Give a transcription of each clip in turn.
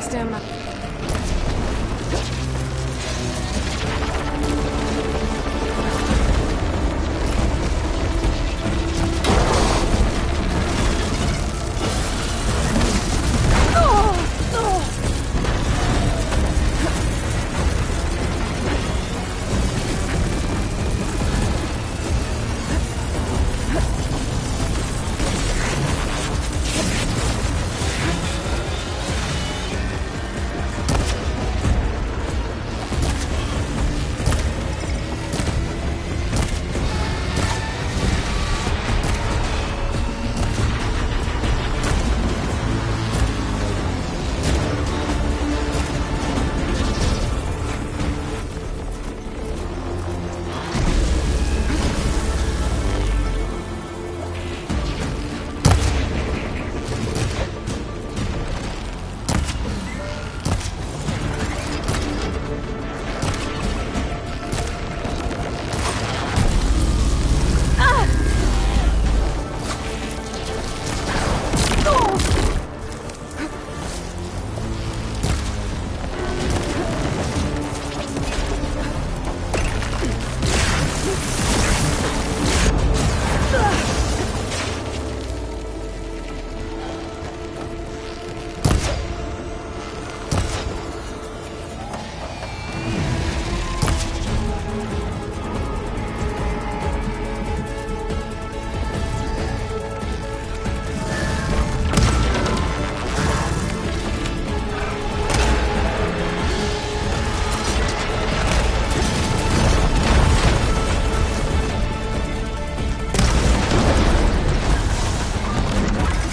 of stamina.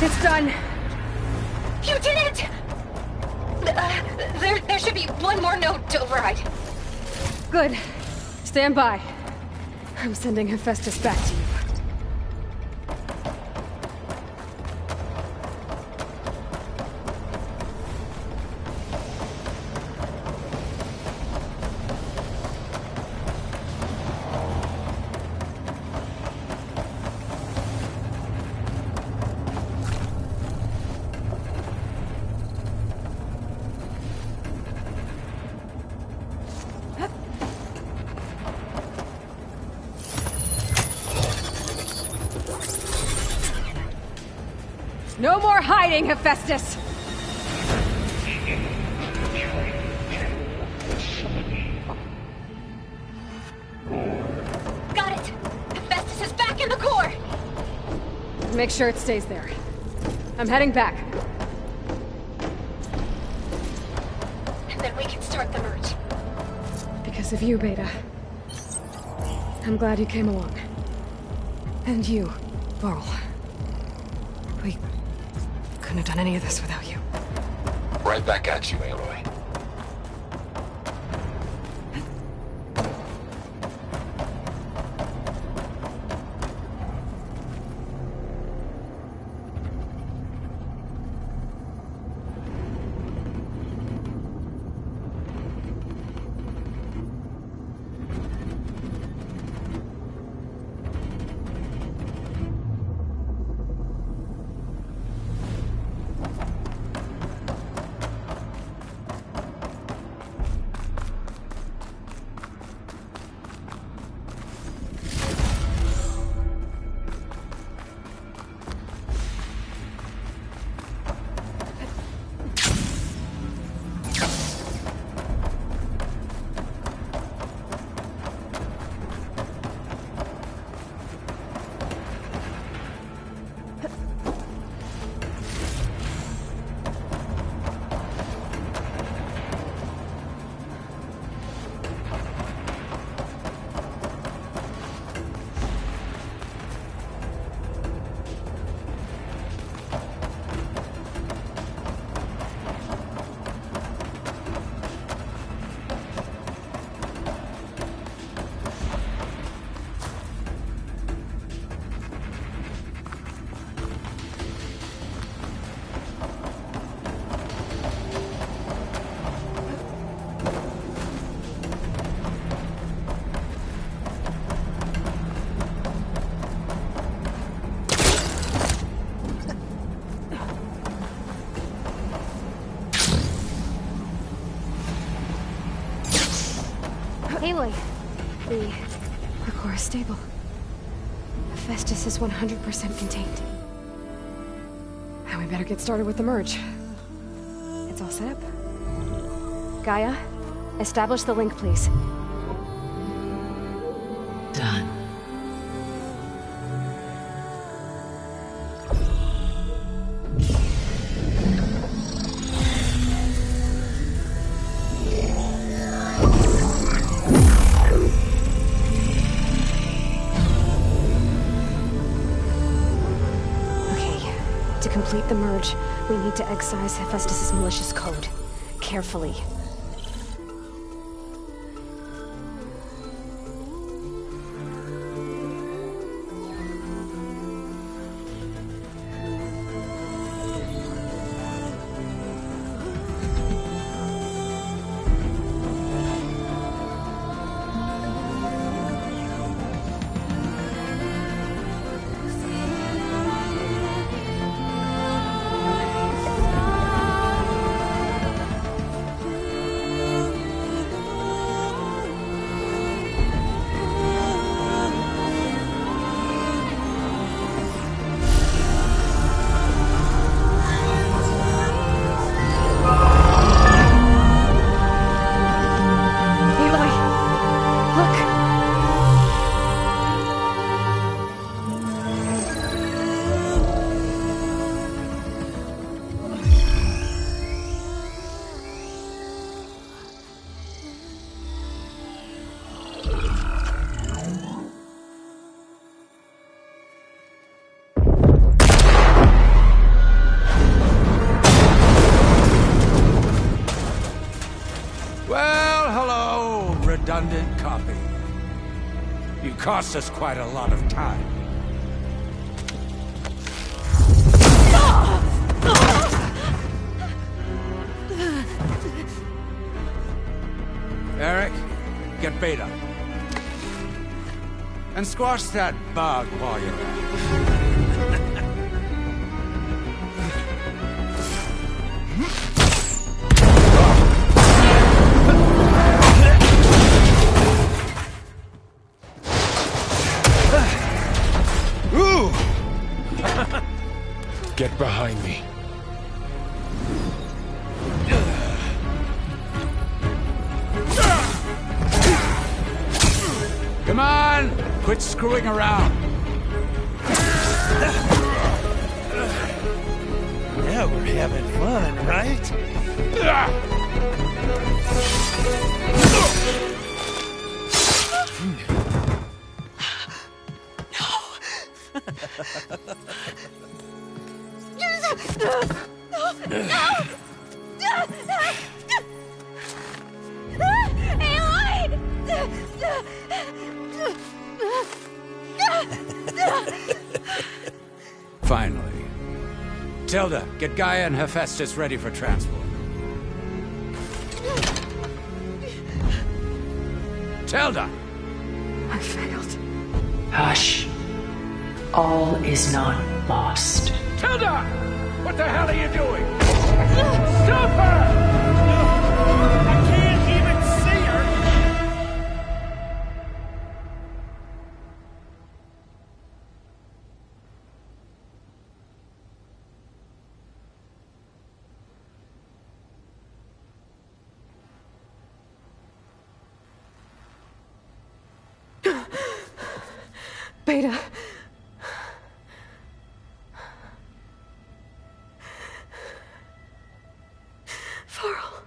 It's done. You did it! There should be one more node to override. Good. Stand by. I'm sending Hephaestus back to you. No more hiding, Hephaestus! Got it! Hephaestus is back in the core! Make sure it stays there. I'm heading back. And then we can start the merge. Because of you, Beta. I'm glad you came along. And you, Varl. We couldn't have done any of this without you. Right back at you, Aloy. Aloy, the core is stable. Hephaestus is 100% contained. And we better get started with the merge. It's all set up. Gaia, establish the link, please. Done. To complete the merge, we need to excise Hephaestus' malicious code. Carefully. Redundant copy. You cost us quite a lot of time. Eric, get Beta. And squash that bug while you're at it. Get behind me. Come on! Quit screwing around. Yeah, we're having fun, right? Finally. Tilda, get Gaia and Hephaestus ready for transport. Tilda! I failed. Hush. All is not lost. Tilda! What the hell are you doing? Stop her! I can't even see her! Beta. Varl.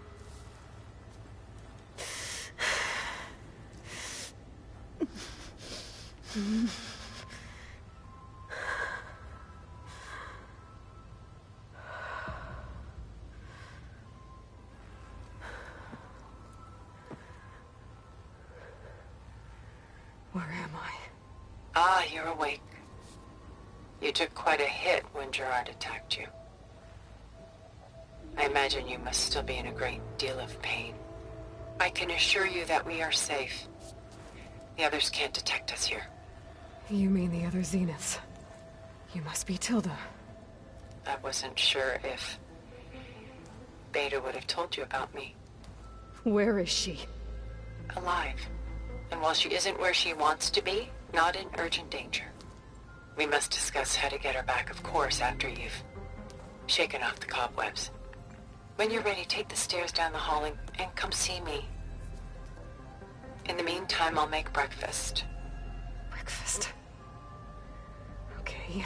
Where am I? Ah, you're awake. You took quite a hit when Gerard attacked you. I imagine you must still be in a great deal of pain. I can assure you that we are safe. The others can't detect us here. You mean the other Zeniths? You must be Tilda. I wasn't sure if Beta would have told you about me. Where is she? Alive. And while she isn't where she wants to be, not in urgent danger. We must discuss how to get her back, of course, after you've shaken off the cobwebs. When you're ready, take the stairs down the hall and come see me. In the meantime, I'll make breakfast. Breakfast. Okay.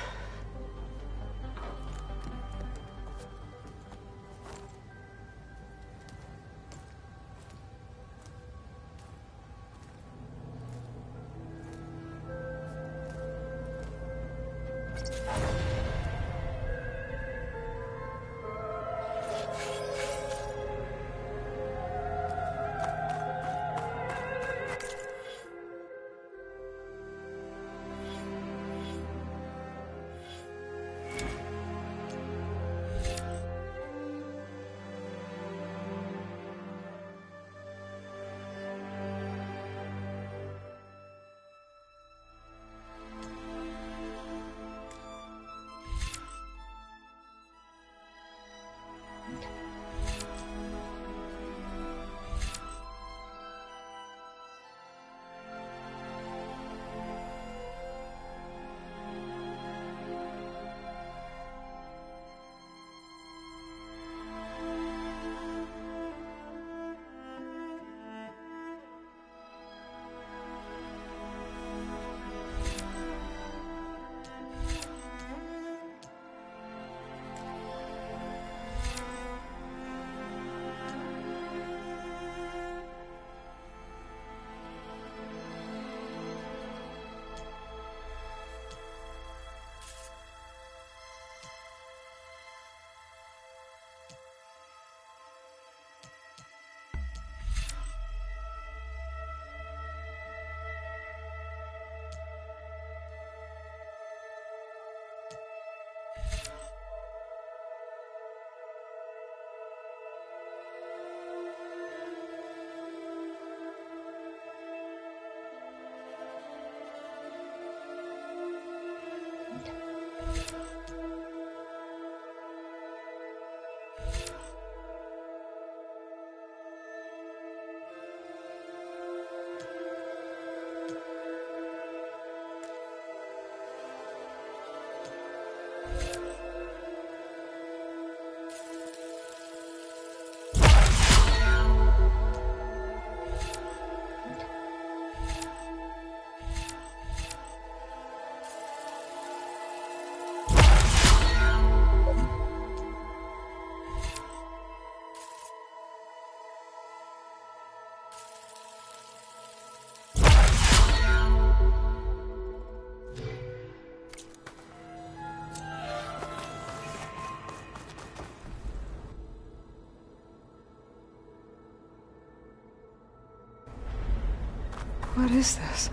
What is this?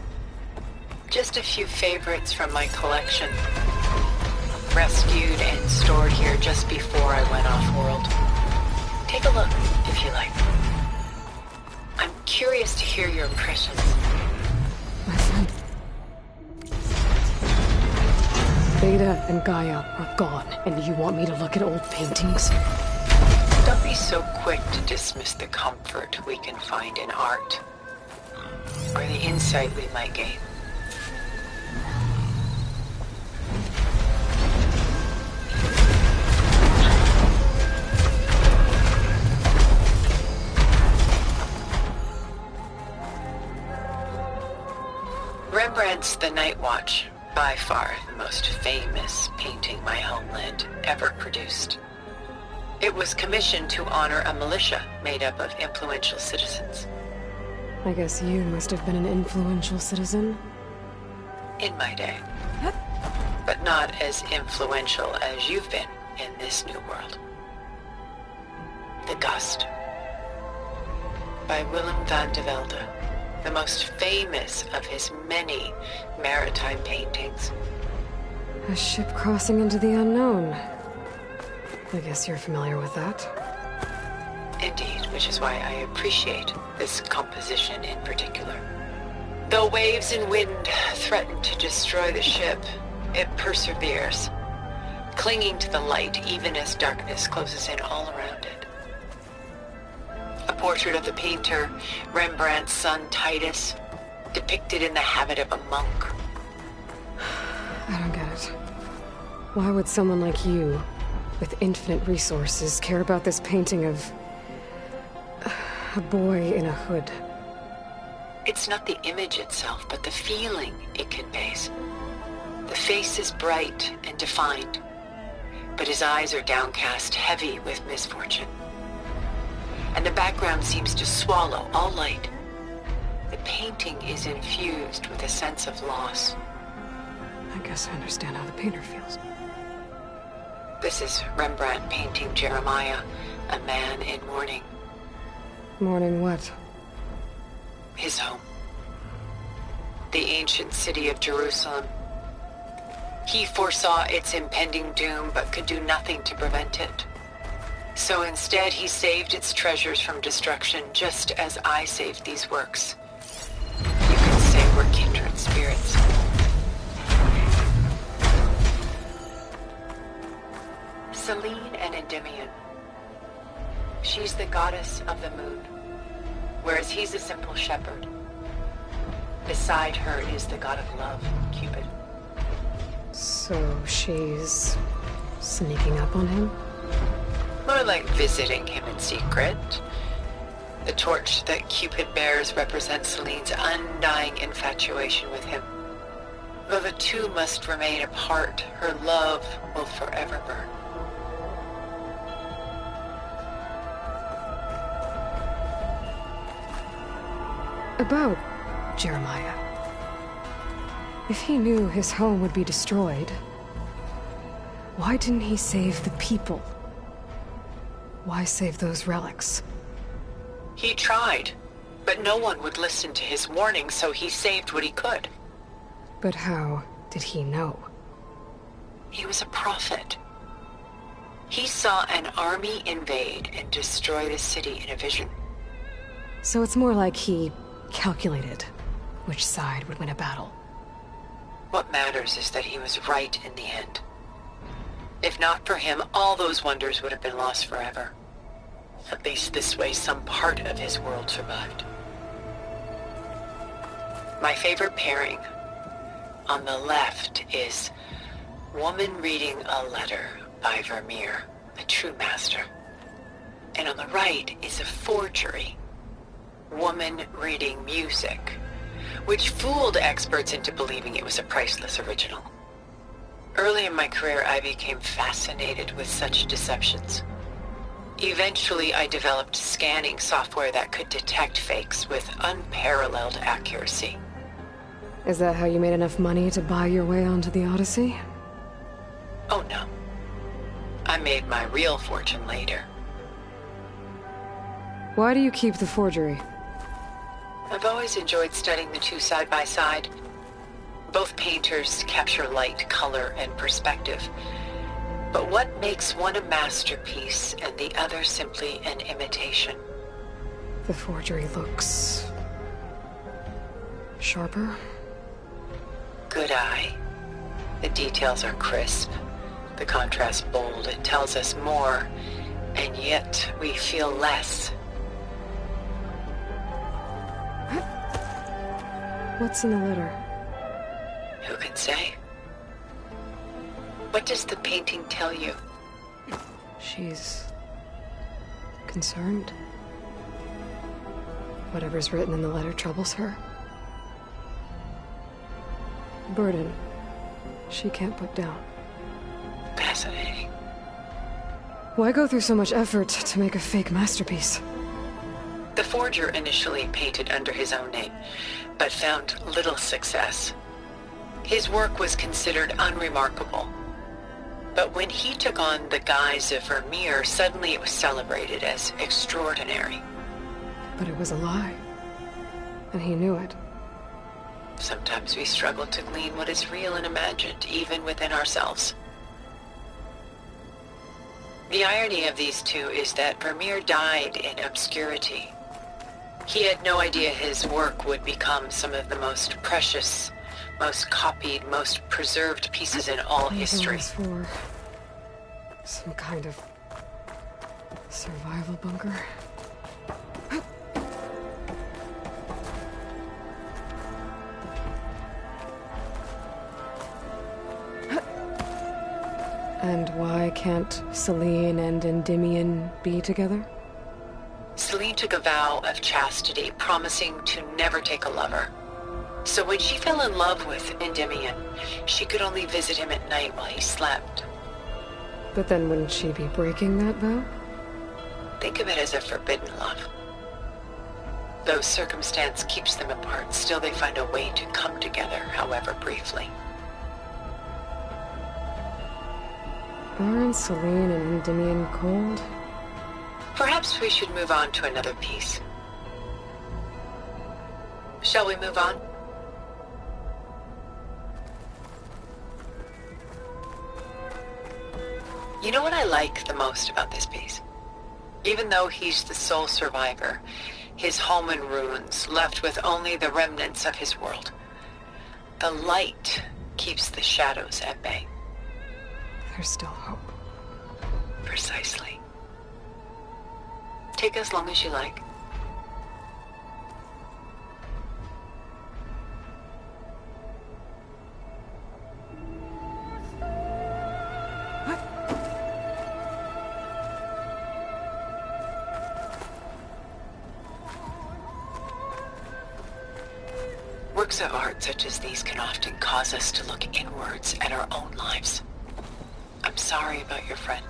Just a few favorites from my collection. Rescued and stored here just before I went off-world. Take a look, if you like. I'm curious to hear your impressions. My friend. Beta and Gaia are gone, and you want me to look at old paintings? Don't be so quick to dismiss the comfort we can find in art. Or the insight we might gain. Rembrandt's The Night Watch, by far the most famous painting my homeland ever produced. It was commissioned to honor a militia made up of influential citizens. I guess you must have been an influential citizen. In my day. But not as influential as you've been in this new world. The Gust. By Willem van de Velde, the most famous of his many maritime paintings. A ship crossing into the unknown. I guess you're familiar with that. Indeed, which is why I appreciate this composition in particular. Though waves and wind threaten to destroy the ship, it perseveres, clinging to the light even as darkness closes in all around it. A portrait of the painter, Rembrandt's son Titus, depicted in the habit of a monk. I don't get it. Why would someone like you, with infinite resources, care about this painting of a boy in a hood? It's not the image itself, but the feeling it conveys. The face is bright and defined, but his eyes are downcast, heavy with misfortune. And the background seems to swallow all light. The painting is infused with a sense of loss. I guess I understand how the painter feels. This is Rembrandt painting Jeremiah, a man in mourning. Mourning what? His home. The ancient city of Jerusalem. He foresaw its impending doom, but could do nothing to prevent it. So instead, he saved its treasures from destruction, just as I saved these works. You could say we're kindred spirits. Selene and Endymion. She's the goddess of the moon, whereas he's a simple shepherd. Beside her is the god of love, Cupid. So she's sneaking up on him? More like visiting him in secret. The torch that Cupid bears represents Selene's undying infatuation with him. Though the two must remain apart, her love will forever burn. About Jeremiah. If he knew his home would be destroyed, why didn't he save the people? Why save those relics? He tried, but no one would listen to his warning, so he saved what he could. But how did he know? He was a prophet. He saw an army invade and destroy the city in a vision. So it's more like he calculated which side would win a battle. What matters is that he was right in the end. If not for him, all those wonders would have been lost forever. At least this way, some part of his world survived. My favorite pairing on the left is Woman Reading a Letter by Vermeer, a true master. And on the right is a forgery, Woman Reading Music, which fooled experts into believing it was a priceless original. Early in my career, I became fascinated with such deceptions. Eventually, I developed scanning software that could detect fakes with unparalleled accuracy. Is that how you made enough money to buy your way onto the Odyssey? Oh no. I made my real fortune later. Why do you keep the forgery? I've always enjoyed studying the two side by side. Both painters capture light, color, and perspective. But what makes one a masterpiece and the other simply an imitation? The forgery looks sharper. Good eye. The details are crisp. The contrast bold. It tells us more, and yet we feel less. What's in the letter? Who can say? What does the painting tell you? She's concerned. Whatever's written in the letter troubles her. Burden she can't put down. Fascinating. Why go through so much effort to make a fake masterpiece? The forger initially painted under his own name, but found little success. His work was considered unremarkable. But when he took on the guise of Vermeer, suddenly it was celebrated as extraordinary. But it was a lie. And he knew it. Sometimes we struggle to glean what is real and imagined, even within ourselves. The irony of these two is that Vermeer died in obscurity. He had no idea his work would become some of the most precious, most copied, most preserved pieces in all history. For some kind of survival bunker. And why can't Celine and Endymion be together? Celine took a vow of chastity, promising to never take a lover. So when she fell in love with Endymion, she could only visit him at night while he slept. But then wouldn't she be breaking that vow? Think of it as a forbidden love. Though circumstance keeps them apart, still they find a way to come together, however briefly. Aren't Celine and Endymion cold? Perhaps we should move on to another piece. Shall we move on? You know what I like the most about this piece? Even though he's the sole survivor, his home in ruins, left with only the remnants of his world. The light keeps the shadows at bay. There's still hope. Precisely. Take as long as you like. Works of art such as these can often cause us to look inwards at our own lives. I'm sorry about your friend.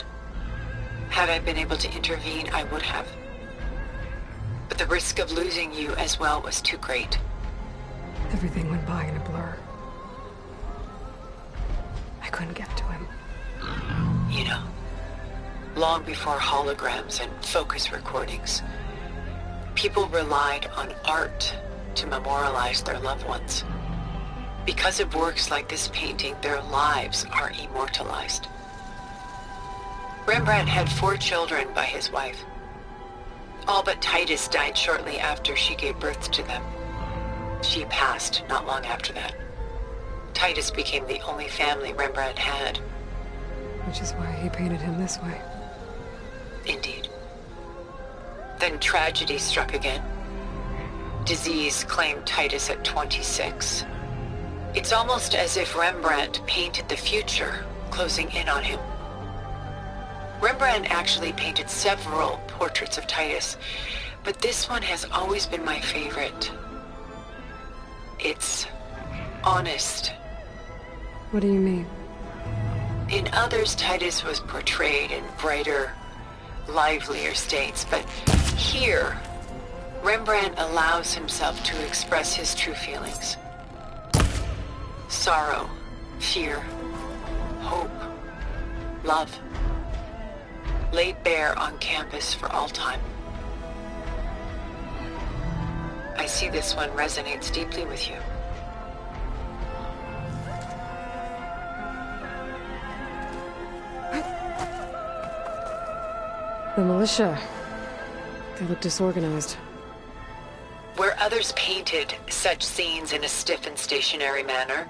Had I been able to intervene, I would have. But the risk of losing you as well was too great. Everything went by in a blur. I couldn't get to him. You know, long before holograms and focus recordings, people relied on art to memorialize their loved ones. Because of works like this painting, their lives are immortalized. Rembrandt had 4 children by his wife. All but Titus died shortly after she gave birth to them. She passed not long after that. Titus became the only family Rembrandt had. Which is why he painted him this way. Indeed. Then tragedy struck again. Disease claimed Titus at 26. It's almost as if Rembrandt painted the future, closing in on him. Rembrandt actually painted several portraits of Titus, but this one has always been my favorite. It's honest. What do you mean? In others, Titus was portrayed in brighter, livelier states, but here, Rembrandt allows himself to express his true feelings. Sorrow, fear, hope, love, laid bare on canvas for all time. I see this one resonates deeply with you. The militia. They look disorganized. Where others painted such scenes in a stiff and stationary manner,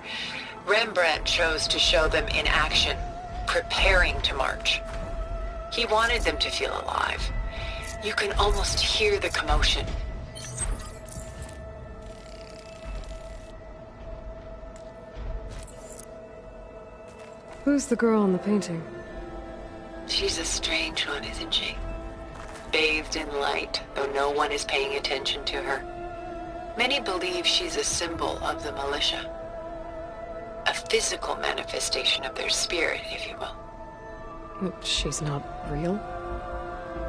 Rembrandt chose to show them in action, preparing to march. He wanted them to feel alive. You can almost hear the commotion. Who's the girl in the painting? She's a strange one, isn't she? Bathed in light, though no one is paying attention to her. Many believe she's a symbol of the militia. A physical manifestation of their spirit, if you will. But she's not real?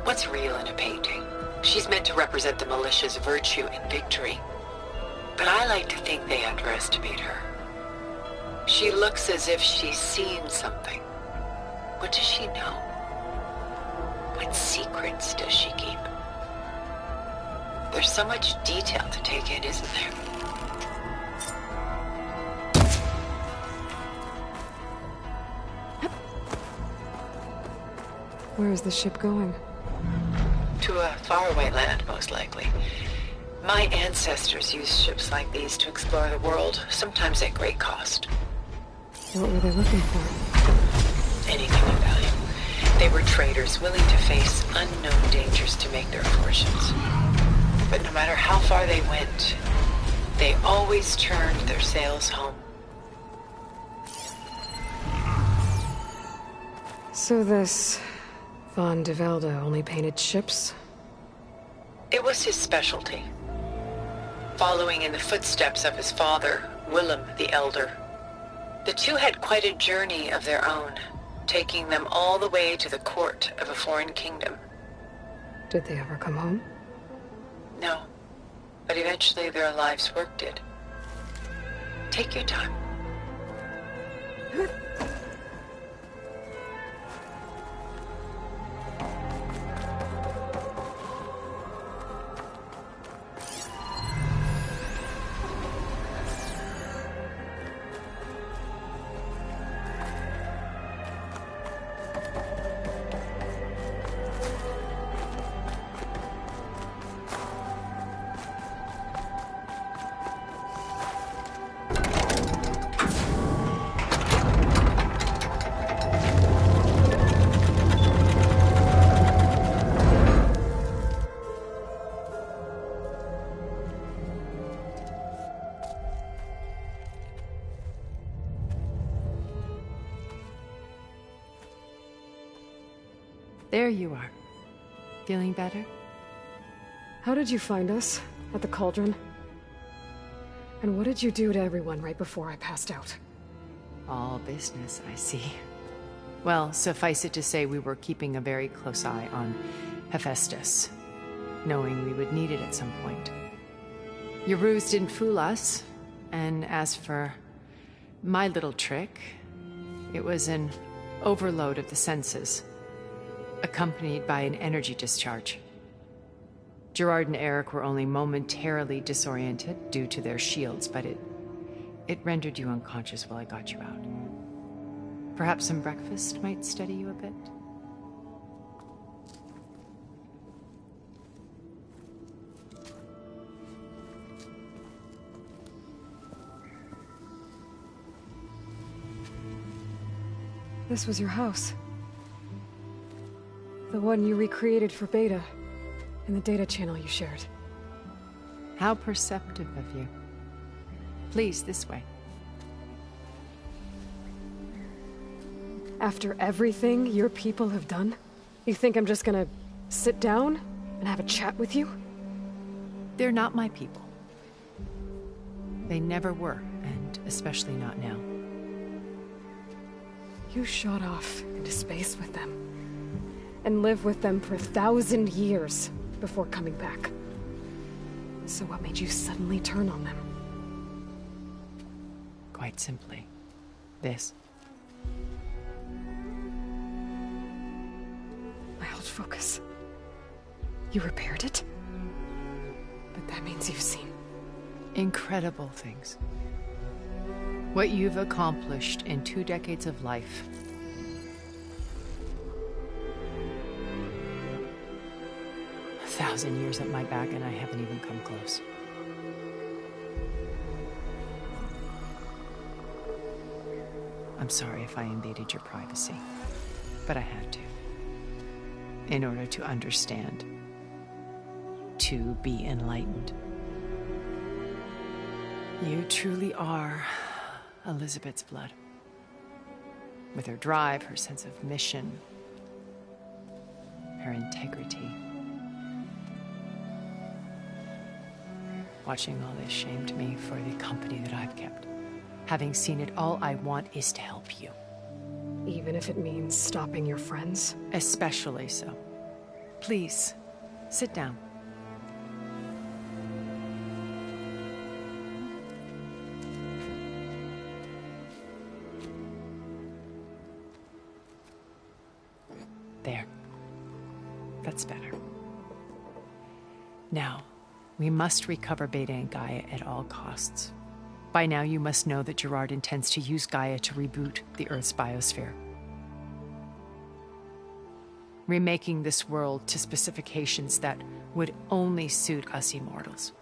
What's real in a painting? She's meant to represent the militia's virtue and victory. But I like to think they underestimate her. She looks as if she's seen something. What does she know? What secrets does she keep? There's so much detail to take in, isn't there? Where is the ship going? To a faraway land, most likely. My ancestors used ships like these to explore the world, sometimes at great cost. What were they looking for? Anything of value. They were traders willing to face unknown dangers to make their fortunes. But no matter how far they went, they always turned their sails home. So this Von de Velde only painted ships? It was his specialty. Following in the footsteps of his father, Willem the Elder. The two had quite a journey of their own, taking them all the way to the court of a foreign kingdom. Did they ever come home? No, but eventually their lives' work did. Take your time. There you are. Feeling better? How did you find us? At the Cauldron? And what did you do to everyone right before I passed out? All business, I see. Well, suffice it to say we were keeping a very close eye on Hephaestus, knowing we would need it at some point. Your ruse didn't fool us, and as for my little trick, it was an overload of the senses, accompanied by an energy discharge. Gerard and Eric were only momentarily disoriented due to their shields, but it rendered you unconscious while I got you out. Perhaps some breakfast might steady you a bit? This was your house. The one you recreated for Beta, in the data channel you shared. How perceptive of you. Please, this way. After everything your people have done, you think I'm just gonna sit down and have a chat with you? They're not my people. They never were, and especially not now. You shot off into space with them, and lived with them for 1,000 years before coming back. So what made you suddenly turn on them? Quite simply, this. My old focus. You repaired it? But that means you've seen... Incredible things. What you've accomplished in 2 decades of life. A 1,000 years at my back and I haven't even come close. I'm sorry if I invaded your privacy, but I had to. In order to understand. To be enlightened. You truly are Elizabeth's blood. With her drive, her sense of mission, her integrity. Watching all this shamed me for the company that I've kept. Having seen it, all I want is to help you. Even if it means stopping your friends? Especially so. Please, sit down. There. That's better. Now, we must recover Beta and Gaia at all costs. By now, you must know that Gerard intends to use Gaia to reboot the Earth's biosphere. Remaking this world to specifications that would only suit us immortals.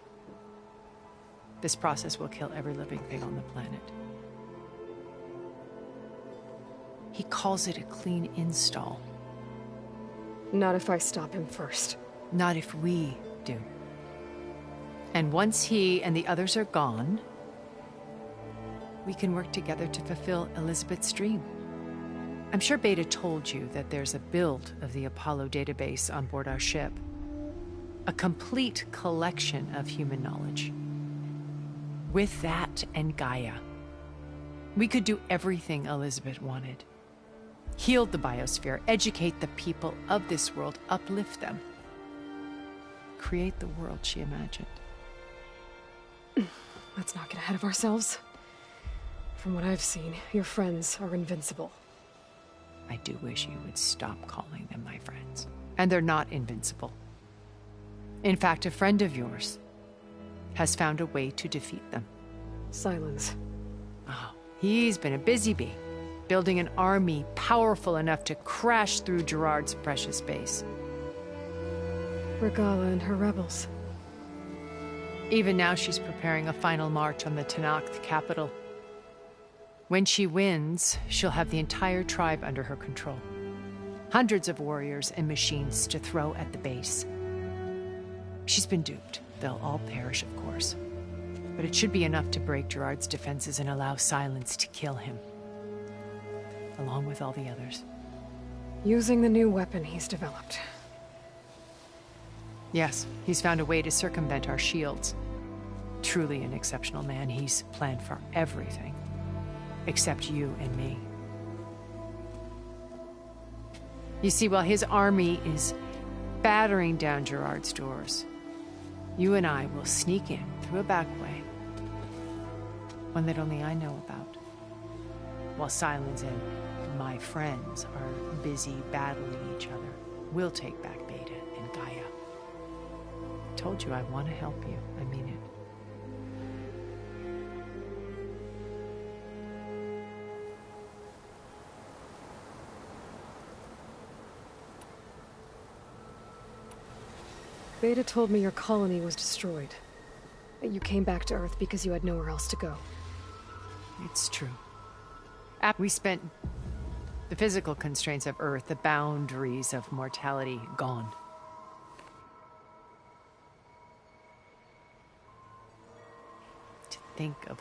This process will kill every living thing on the planet. He calls it a clean install. Not if I stop him first. Not if we do. And once he and the others are gone, we can work together to fulfill Elizabeth's dream. I'm sure Beta told you that there's a build of the Apollo database on board our ship. A complete collection of human knowledge. With that and Gaia, we could do everything Elizabeth wanted. Heal the biosphere, educate the people of this world, uplift them. Create the world she imagined. Let's not get ahead of ourselves. From what I've seen, your friends are invincible. I do wish you would stop calling them my friends. And they're not invincible. In fact, a friend of yours has found a way to defeat them. Silence. Oh, he's been a busy bee, building an army powerful enough to crash through Gerard's precious base. Regala and her rebels. Even now she's preparing a final march on the Tenakth capital. When she wins, she'll have the entire tribe under her control. Hundreds of warriors and machines to throw at the base. She's been duped. They'll all perish, of course. But it should be enough to break Gerard's defenses and allow Silence to kill him. Along with all the others. Using the new weapon he's developed. Yes, he's found a way to circumvent our shields. Truly an exceptional man. He's planned for everything. Except you and me. You see, while his army is battering down Gerard's doors, you and I will sneak in through a back way. One that only I know about. While Silence and my friends are busy battling each other, we'll take back Beta and Gaia. I told you I want to help you. I mean it. Beta told me your colony was destroyed. That you came back to Earth because you had nowhere else to go. It's true. We spent the physical constraints of Earth, the boundaries of mortality, gone. To think of